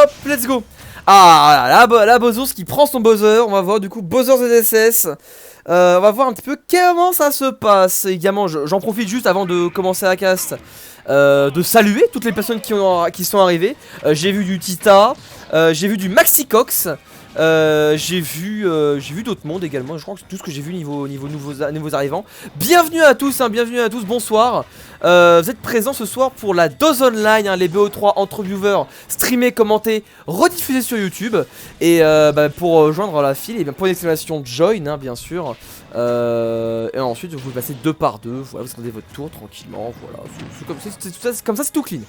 hop, let's go. Ah, la Bozos qui prend son buzzer. On va voir du coup Bowser ZSS. On va voir un petit peu comment ça se passe. Également, j'en profite juste avant de commencer la cast. De saluer toutes les personnes qui sont arrivées. J'ai vu du Tita, j'ai vu du Maxi Cox, j'ai vu d'autres mondes également. Je crois que c'est tout ce que j'ai vu niveau nouveaux arrivants. Bienvenue à tous, bonsoir. Vous êtes présents ce soir pour la dose online, hein, les BO3 entre viewers, streamés, commentés, rediffusés sur YouTube. Et pour rejoindre la file, et bien pour l'exclamation join, hein, bien sûr. Et ensuite vous passez 2 par 2, voilà, vous attendez votre tour tranquillement, voilà, comme ça c'est tout clean.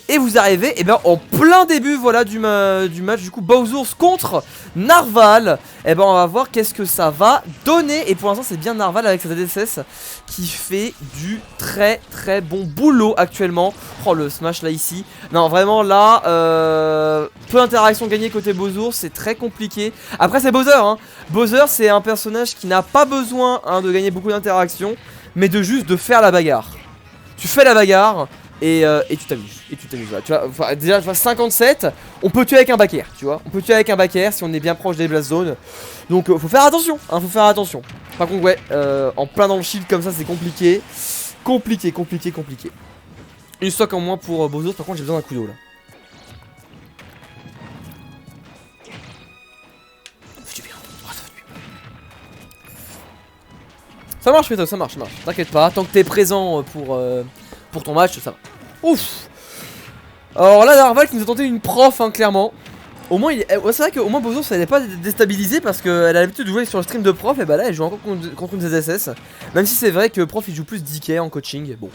Et vous arrivez et bien en plein début, voilà, du match du coup Bowser contre Narval. Et ben on va voir qu'est-ce que ça va donner. Et pour l'instant c'est bien Narval avec sa ZSS qui fait du très bon boulot actuellement. Oh le smash là ici. Non vraiment là peu d'interaction gagnée côté Bowser, c'est très compliqué. Après c'est Bowser hein. Bowser c'est un personnage qui n'a pas besoin hein, de gagner beaucoup d'interaction, mais de juste de faire la bagarre. Tu fais la bagarre et tu t'amuses. Voilà. Tu vois, enfin, déjà 57, on peut tuer avec un back air, tu vois. On peut tuer avec un back air si on est bien proche des blast zones. Donc faut faire attention, hein, faut faire attention. Par contre ouais, en plein dans le shield comme ça c'est compliqué. Compliqué. Une stock en moins pour Bowser, par contre j'ai besoin d'un coup d'eau là. Ça marche Peto, ça marche. T'inquiète pas, tant que t'es présent pour ton match, ça va. Ouf. Alors là, Narval qui nous a tenté une prof, hein, clairement. Au moins, c'est vrai qu'au moins Bowser, ça n'est pas déstabilisé parce qu'elle a l'habitude de jouer sur le stream de prof. Et bah là, elle joue encore contre une ZSS. Même si c'est vrai que prof, il joue plus DK en coaching. Bon.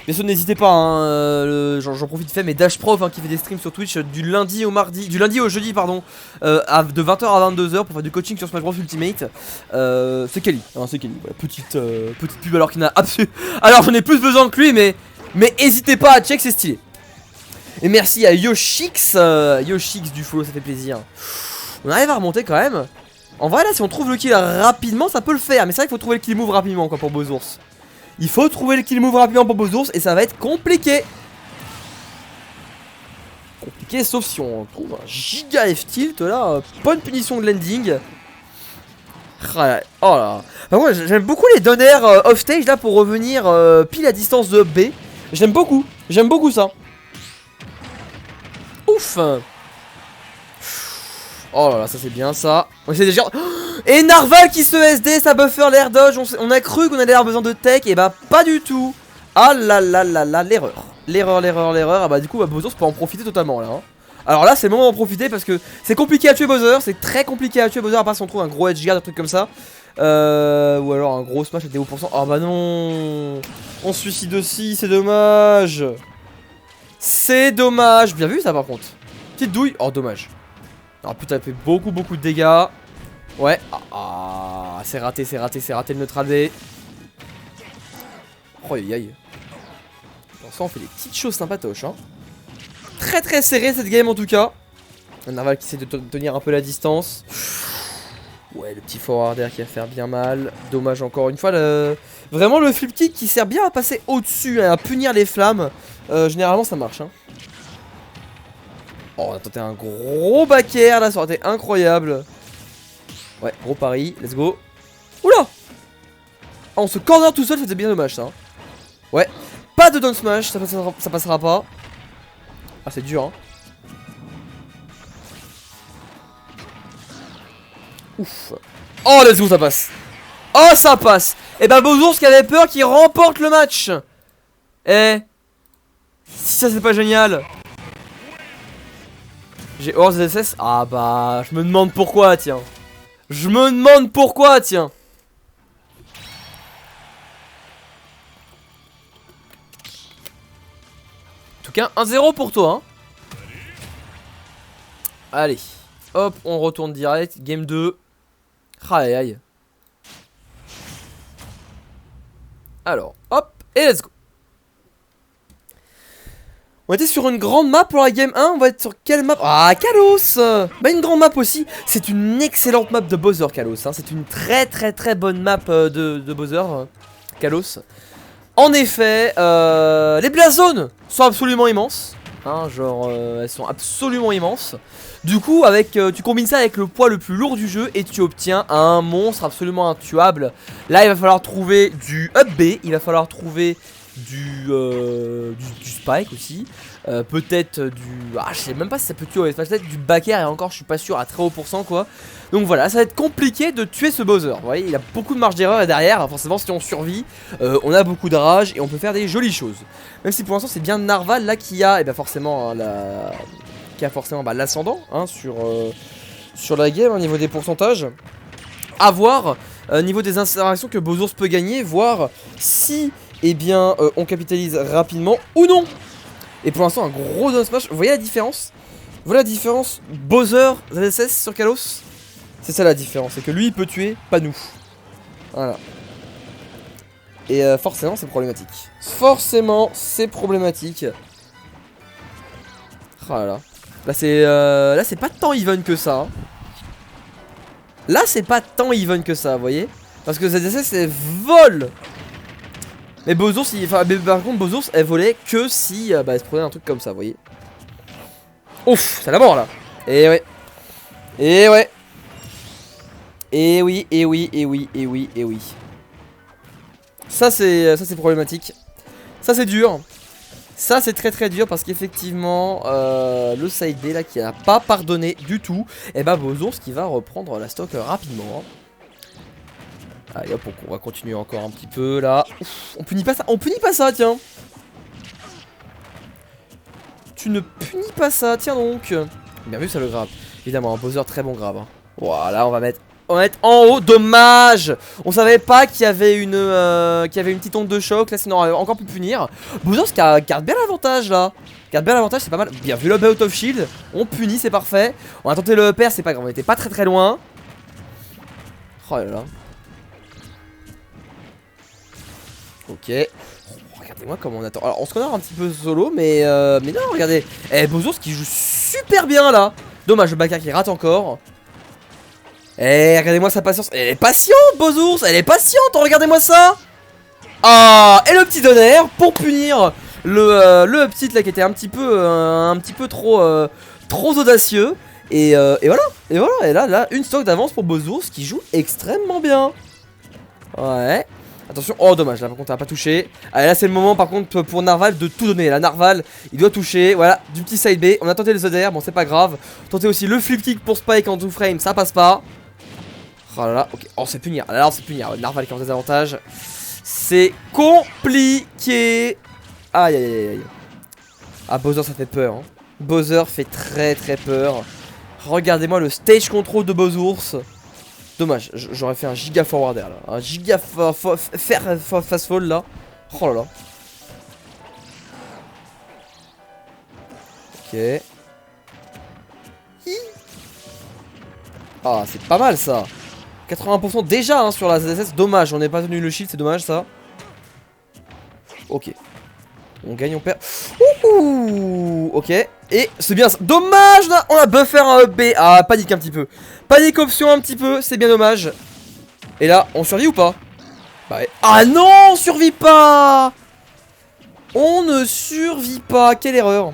Bien sûr, n'hésitez pas, hein, j'en profite fait, mais Dash Prof hein, qui fait des streams sur Twitch du lundi au jeudi, pardon, de 20h à 22h pour faire du coaching sur Smash Bros Ultimate. C'est Kali, hein, c'est Kali, voilà, petite pub alors qu'il n'a absolument. Alors j'en ai plus besoin que lui, mais n'hésitez pas à check, c'est stylé. Et merci à Yoshix du follow, ça fait plaisir. On arrive à remonter quand même. En vrai, là, si on trouve le kill rapidement, ça peut le faire, mais c'est vrai qu'il faut trouver le kill move rapidement quoi pour Bowser. Il faut trouver le kill move rapidement pour Bowser et ça va être compliqué. Sauf si on trouve un giga F-tilt là, bonne punition de landing. Oh là. Enfin, moi j'aime beaucoup les donners off stage là pour revenir pile à distance de B. J'aime beaucoup ça. Ouf. Oh là là, ça c'est bien ça. On essaie déjà. Et Narval qui se SD, ça buffer l'air dodge. On a cru qu'on allait avoir besoin de tech, et bah pas du tout. Ah là là là là, l'erreur. Ah bah du coup, Bowser peut en profiter totalement là. Hein. Alors là, c'est le moment d'en profiter parce que c'est compliqué à tuer Bowser. C'est très compliqué à tuer Bowser, à part si on trouve un gros edge guard, un truc comme ça. Ou alors un gros smash à des hauts pourcents. Ah bah non. On se suicide aussi, c'est dommage. Bien vu ça par contre. Petite douille. Oh, dommage. Ah putain, elle fait beaucoup de dégâts. Ouais. C'est raté le neutral B. Oh aïe. Pour ça on fait des petites choses sympatoches hein. Très serré cette game en tout cas. Un Narval qui essaie de tenir un peu la distance. Ouais, le petit forwarder qui va faire bien mal. Dommage encore une fois. Vraiment le flip kick qui sert bien à passer au-dessus, à punir les flammes. Généralement ça marche hein. Oh, on a tenté un gros back air là, ça aurait été incroyable. Ouais, gros pari, let's go. Oula. Ah, on se corner tout seul, c'était bien dommage ça. Ouais, pas de down smash, ça passera pas. Ah, c'est dur hein. Ouf. Oh, let's go, ça passe. Oh, ça passe. Et bah, Bowser qui avait peur qui remporte le match. Eh, si ça c'est pas génial. J'ai hors ZSS. Ah bah, je me demande pourquoi, tiens. En tout cas, 1-0 pour toi, hein. Allez. Hop, on retourne direct. Game 2. Aïe. Alors, hop, et let's go. On était sur une grande map pour la game 1, on va être sur quelle map? Ah, Kalos. Bah une grande map aussi, c'est une excellente map de Bowser, Kalos hein. C'est une très bonne map de Bowser, Kalos. En effet, les blast zones sont absolument immenses. hein, genre elles sont absolument immenses. Du coup avec tu combines ça avec le poids le plus lourd du jeu et tu obtiens un monstre absolument intuable. Là il va falloir trouver du up B, il va falloir trouver du spike aussi, peut-être je sais même pas si ça peut tuer, peut-être du backer et encore je suis pas sûr à très haut pourcent quoi. Donc voilà, ça va être compliqué de tuer ce Bowser. Vous voyez, il a beaucoup de marge d'erreur et derrière, forcément si on survit, on a beaucoup de rage et on peut faire des jolies choses. Même si pour l'instant c'est bien Narval là qui a, et bien forcément l'ascendant hein, sur la game au niveau des pourcentages. À voir niveau des interactions que Bowser peut gagner, voir si on capitalise rapidement ou non. Et pour l'instant un gros down smash. Vous voyez la différence? Vous voyez la différence Bowser ZSS sur Kalos? C'est ça la différence, c'est que lui il peut tuer, pas nous. Voilà. Et forcément c'est problématique. Forcément c'est problématique. Oh là là. Là c'est pas tant even que ça. Là c'est pas tant even que ça, vous voyez. Parce que ZSS c'est vol. Mais Bozours, par contre Bozours elle volait que si elle se prenait un truc comme ça, vous voyez. Ouf, c'est la mort là. Et ouais. Et ouais. Et oui, et oui, et oui, et oui, et oui. Ça c'est problématique. Ça c'est dur. Ça c'est très très dur parce qu'effectivement le side B là qui a pas pardonné du tout. Et Bozours qui va reprendre la stock rapidement. Allez hop, on va continuer encore un petit peu là. Ouf, on punit pas ça, tiens. Tu ne punis pas ça, tiens donc. Bien vu ça le grab. Évidemment un Bowser très bon grab hein. Voilà, on va mettre en haut, dommage. On savait pas qu'il y avait une petite onde de choc. Là sinon on aurait encore pu punir. Bowser qui garde bien l'avantage là. Garde bien l'avantage, c'est pas mal. Bien vu le out of shield. On punit, c'est parfait. On a tenté le upper, c'est pas grave, on était pas très très loin. Oh là là. Ok. Oh, regardez-moi comment on attend. Alors on se connaît un petit peu solo, mais non, regardez. Bowser qui joue super bien là. Dommage, le backer qui rate encore. Regardez-moi sa patience. Elle est patiente, Bowser. Elle est patiente, regardez-moi ça. Ah, et le petit donner pour punir le petit là qui était un petit peu trop audacieux. Et voilà. Et là, une stock d'avance pour Bowser qui joue extrêmement bien. Ouais. Attention, oh dommage, là par contre on n'a pas touché. Allez là c'est le moment par contre pour Narval de tout donner. Là Narval il doit toucher, voilà, du petit side B. On a tenté les EDR, bon c'est pas grave. Tenter aussi le flip kick pour Spike en 2 frame, ça passe pas. Oh là là, ok, oh c'est punir, alors c'est punir. Narval qui a des avantages. C'est compliqué. Aïe aïe aïe aïe. Ah Bowser ça fait peur hein. Bowser fait très très peur. Regardez-moi le stage control de Bowser. Dommage, j'aurais fait un giga forward air là. Un giga fast fall là. Oh là là. Ok. Ah, c'est pas mal ça. 80% déjà hein, sur la ZSS. Dommage, on n'est pas tenu le shield, c'est dommage ça. Ok. On gagne, on perd. Ouh, ok. Et c'est bien ça. Dommage là, on a buffer un B. Ah, panique un petit peu. Panique option un petit peu, c'est bien dommage. Et là, on survit ou pas? Bah ouais. Ah non, on survit pas. On ne survit pas. Quelle erreur.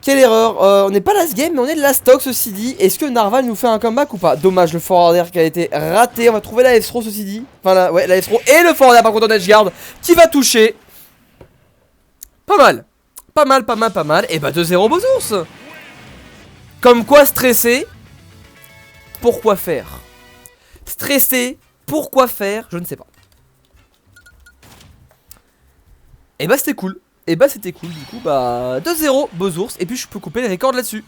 Quelle erreur. On n'est pas last game, mais on est de last stock ceci dit. Est-ce que Narval nous fait un comeback ou pas? Dommage, le forward air qui a été raté. On va trouver la F-throw ceci dit. Enfin, la F-throw et le forward air par contre en edge guard qui va toucher. Pas mal. Pas mal. Et bah 2-0 Bowser. Comme quoi stresser. Pourquoi faire? Stressé, pourquoi faire? Je ne sais pas. Et bah c'était cool. Du coup 2-0 Bowser. Et puis je peux couper les records là-dessus.